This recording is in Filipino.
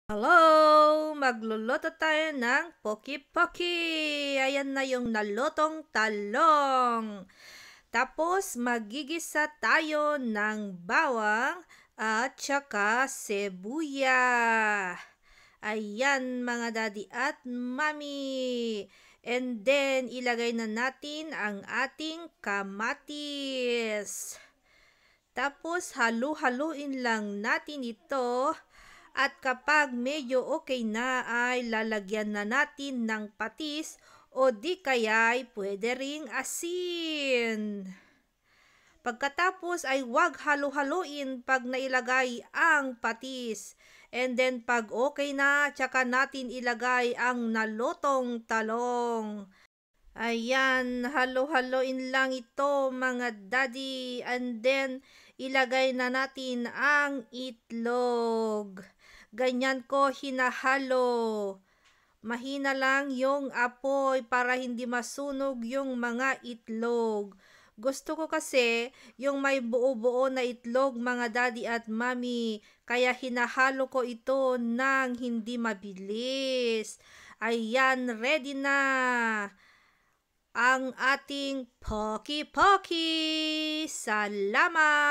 Hello! Magluluto tayo ng poki-poki. Ayan na yung nalutong talong. Tapos, magigisa tayo ng bawang at saka sebuya. Ayan mga daddy at mami. And then, ilagay na natin ang ating kamatis. Tapos, halu-haluin lang natin ito. At kapag medyo okay na ay lalagyan na natin ng patis o di kaya ay pwede ring asin. Pagkatapos ay wag halu-haluin pag nailagay ang patis. And then pag okay na, tsaka natin ilagay ang nalutong talong. Ayan, halo-haloin lang ito mga daddy. And then, ilagay na natin ang itlog. Ganyan ko hinahalo. Mahina lang yung apoy para hindi masunog yung mga itlog. Gusto ko kasi yung may buo-buo na itlog mga daddy at mami. Kaya hinahalo ko ito ng hindi mabilis. Ayan, ready na ang ating poki-poki. Salamat!